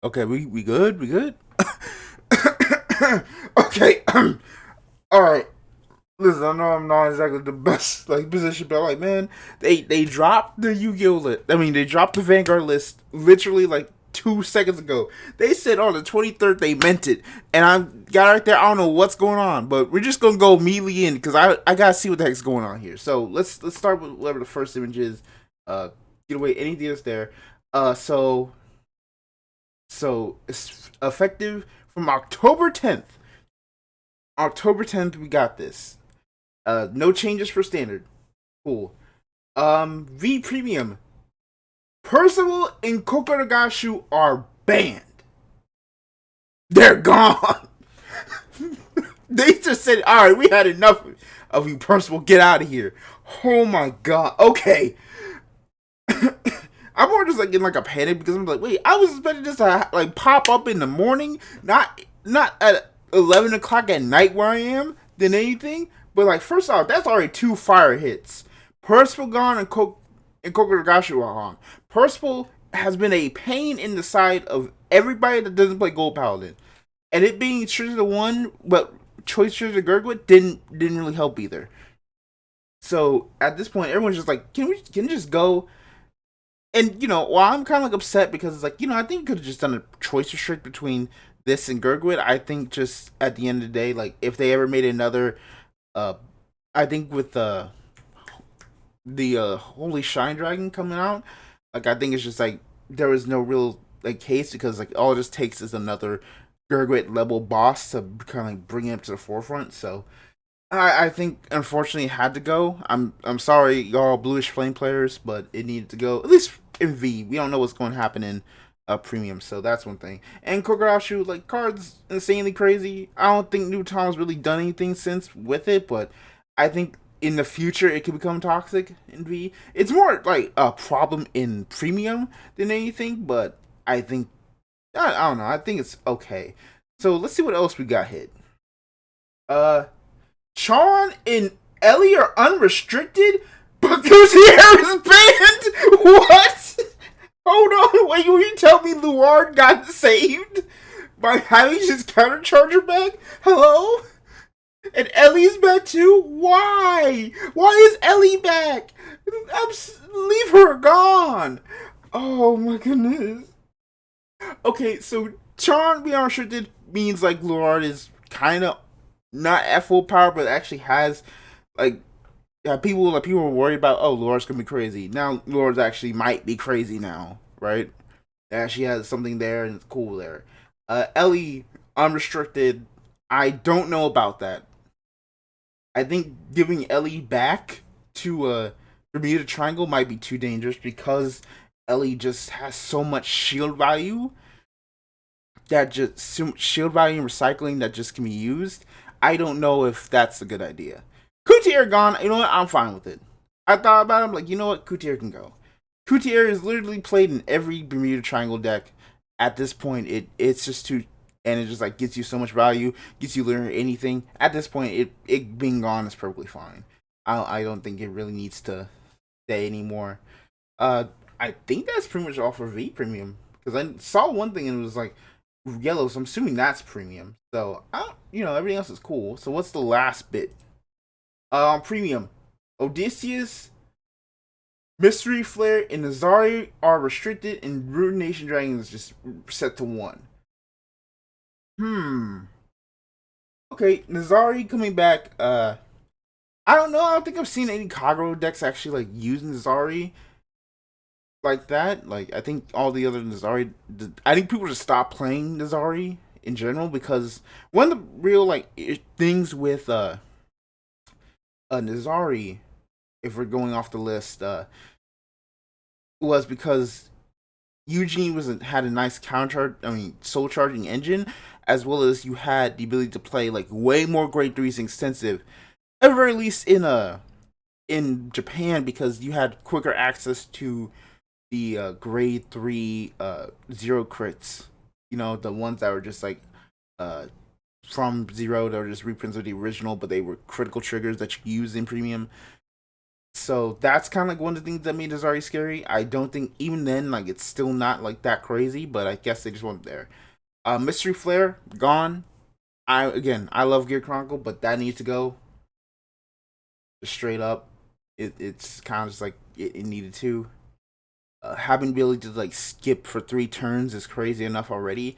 Okay, we good? We good? Okay. All right. Listen, I know I'm not exactly the best like position, but like, man, they dropped the Yu-Gi-Oh list. I mean, they dropped the Vanguard list literally like 2 seconds ago. They said on the 23rd they meant it, and I got right there. I don't know what's going on, but we're just gonna go immediately in because I gotta see what the heck's going on here. So let's start with whatever the first image is. Get away anything that's there. So it's effective from October 10th. October 10th, we got this. No changes for standard. Cool. V Premium. Percival and Kokorogashu are banned. They're gone. They just said, all right, we had enough of you, Percival. Get out of here. Oh my god. Okay. I'm more just like in like a panic because I'm like, wait, I was expecting this to like pop up in the morning, not at 11 o'clock at night where I am than anything. But like, first off, that's already two fire hits. Percival gone and Kokoragashi are on. Percival has been a pain in the side of everybody that doesn't play Gold Paladin, and it being Treasure the one, but Choice Treasure Gurgwit didn't really help either. So at this point, everyone's just like, can we just go? And while I'm kind of like upset because it's like I think we could have just done a choice restrict between this and Gurgwit. I think just at the end of the day, like if they ever made another, uh, I think with the Holy Shine Dragon coming out, like I think it's just like there was no real like case because like all it just takes is another Gurgwit level boss to kind of like bring it up to the forefront. So I think unfortunately it had to go. I'm sorry, y'all Bluish Flame players, but it needed to go. At least in V, we don't know what's going to happen in Premium, so that's one thing. And Kokorashu, like cards, insanely crazy. I don't think New Tom's really done anything since with it, but I think in the future it could become toxic in V. It's more like a problem in Premium than anything, but I think I don't know. I think it's okay. So let's see what else we got hit. Uh, Sean and Ellie are unrestricted, but Gutierrez is banned. What? Hold on, wait. Will you tell me Luard got saved by having his countercharger back? Hello? And Ellie's back too? Why? Why is Ellie back? Leave her gone. Oh my goodness. Okay, so Sean being unrestricted means like Luard is kind of not at full power, but actually has like people were worried about. Oh, Laura's gonna be crazy. Now Laura's actually might be crazy now, right? She has something there and it's cool there. Ellie unrestricted. I don't know about that. I think giving Ellie back to Bermuda Triangle might be too dangerous because Ellie just has so much shield value that just shield value and recycling that just can be used. I don't know if that's a good idea. Coutier gone. You know what? I'm fine with it. I thought about it. I'm like, you know what? Coutier can go. Coutier is literally played in every Bermuda Triangle deck. At this point, it's just too, and it just like gets you so much value, gets you literally anything. At this point, it being gone is perfectly fine. I don't think it really needs to stay anymore. Uh, I think that's pretty much all for V Premium because I saw one thing and it was like yellow, so I'm assuming that's premium. So everything else is cool. So what's the last bit? Premium. Odysseus, Mystery Flare, and Nazari are restricted, and Ruination Nation Dragon is just set to 1. Hmm. Okay, Nazari coming back. I don't know. I don't think I've seen any Kagero decks actually like use Nazari like that. Like I think all the other Nazari, I think people just stop playing Nazari in general because one of the real like things with Nazari, if we're going off the list, was because Eugene had a nice soul charging engine, as well as you had the ability to play like way more grade threes extensive, at the very least in Japan because you had quicker access to the grade 3 zero crits. The ones that were just like uh, from zero that were just reprints of the original, but they were critical triggers that you use in premium. So that's kind of like one of the things that made Azari scary. I don't think even then, like, it's still not like that crazy, but I guess they just went there. Mystery Flare gone. I love Gear Chronicle, but that needs to go just straight up. It's kind of just like it needed to. Having the ability to like skip for 3 turns is crazy enough already,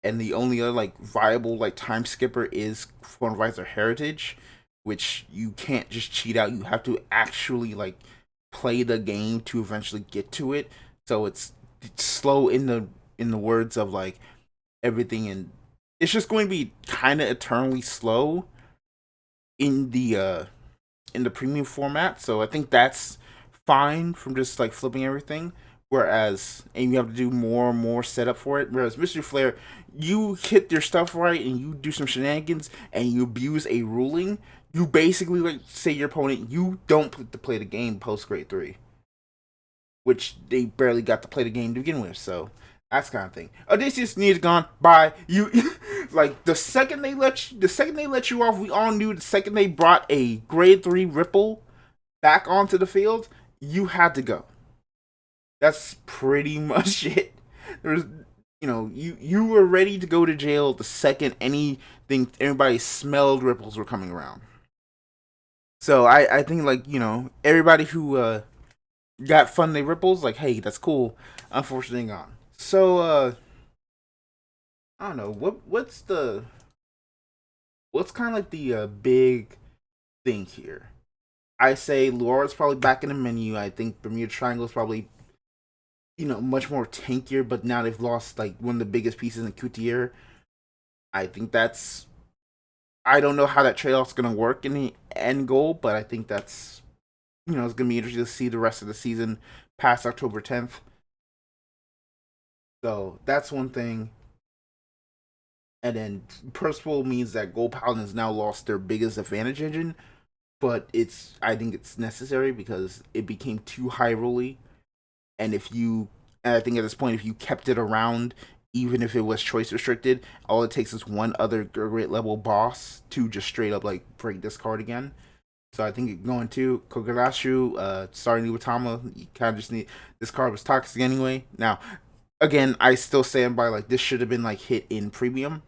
and the only other like viable like time skipper is Foreign Visor Heritage, which you can't just cheat out. You have to actually like play the game to eventually get to it. So it's slow in the words of like everything, and it's just going to be kind of eternally slow in the premium format. So I think that's fine from just like flipping everything. Whereas, and you have to do more and more setup for it. Whereas Mystery Flare, you hit your stuff right and you do some shenanigans and you abuse a ruling, you basically like say your opponent, you don't put to play the game post grade 3, which they barely got to play the game to begin with. So that's kind of thing. Odysseus needs gone. Bye. You like the second they let you off, we all knew the second they brought a grade 3 ripple back onto the field, you had to go. That's pretty much it. There's you were ready to go to jail the second anything everybody smelled ripples were coming around. So I think like, everybody who got fun they ripples, like, hey, that's cool. Unfortunately gone. So I don't know, what's kind of like the big thing here. I say Luara's probably back in the menu. I think Bermuda Triangle is probably, much more tankier, but now they've lost like one of the biggest pieces in Coutier. I think that's, I don't know how that trade off's gonna work in the end goal, but I think that's, it's gonna be interesting to see the rest of the season past October 10th. So that's one thing. And then Percival means that Gold Paladins now lost their biggest advantage engine, but I think it's necessary because it became too high rolly. And I think at this point, if you kept it around, even if it was choice restricted, all it takes is one other great level boss to just straight up like break this card again. So I think going to Kogarasu, starting Iwatama, you kind of just need, this card was toxic anyway. Now, again, I still stand by like this should have been like hit in premium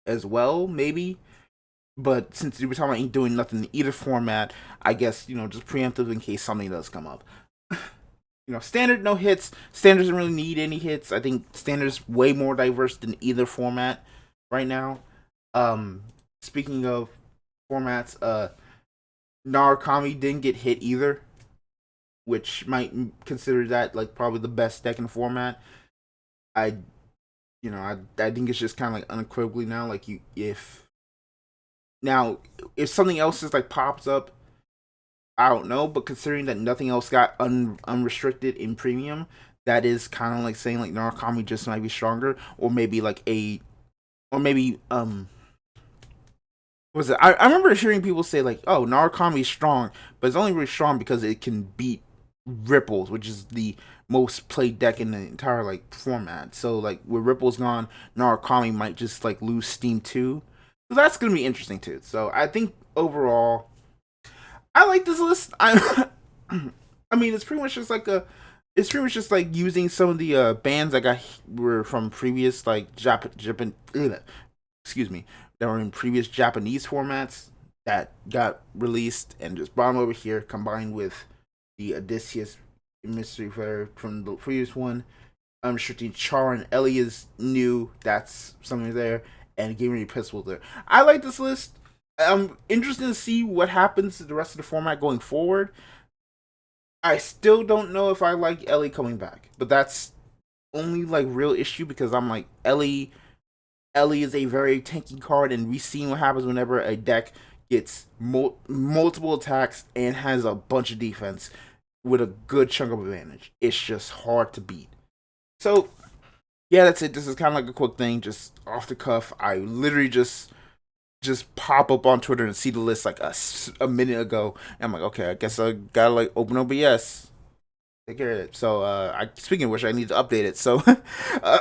as well, maybe. But since Iwatama ain't doing nothing in either format, I guess just preemptive in case something does come up. Standard no hits. Standard doesn't really need any hits. I think standard is way more diverse than either format right now. Um, Speaking of formats, Narukami didn't get hit either, which might consider that like probably the best deck in the format. I, I think it's just kind of like unequivocally now. Like if something else is like pops up, I don't know, but considering that nothing else got unrestricted in premium, that is kind of like saying like Narukami just might be stronger, or maybe or maybe was it? I remember hearing people say like, "Oh, Narukami is strong, but it's only really strong because it can beat Ripples, which is the most played deck in the entire like format." So like with Ripples gone, Narukami might just like lose steam too. So that's gonna be interesting too. So I think overall I like this list. I mean, it's pretty much just like using some of the bands that were from previous like Japan, excuse me, that were in previous Japanese formats that got released and just brought them over here, combined with the Odysseus Mystery Fair from the previous one. Unrestricted Char and Ellie is new. That's something there, and Game Ready Pistol there. I like this list. I'm interested to see what happens to the rest of the format going forward. I still don't know if I like Ellie coming back, but that's only like real issue because I'm like Ellie is a very tanky card, and we've seen what happens whenever a deck gets multiple attacks and has a bunch of defense with a good chunk of advantage. It's just hard to beat. So yeah, that's it. This is kind of like a quick thing, just off the cuff. I literally just pop up on Twitter and see the list like a minute ago. And I'm like, okay, I guess I gotta like open OBS, take care of it. So, speaking of which, I need to update it. So, uh,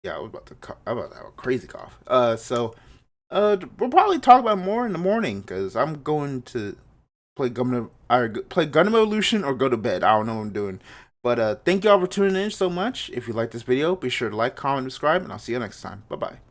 yeah, I'm about to have a crazy cough. We'll probably talk about more in the morning because I'm going to play play Gundam Evolution or go to bed. I don't know what I'm doing. But thank y'all for tuning in so much. If you like this video, be sure to like, comment, subscribe, and I'll see you next time. Bye bye.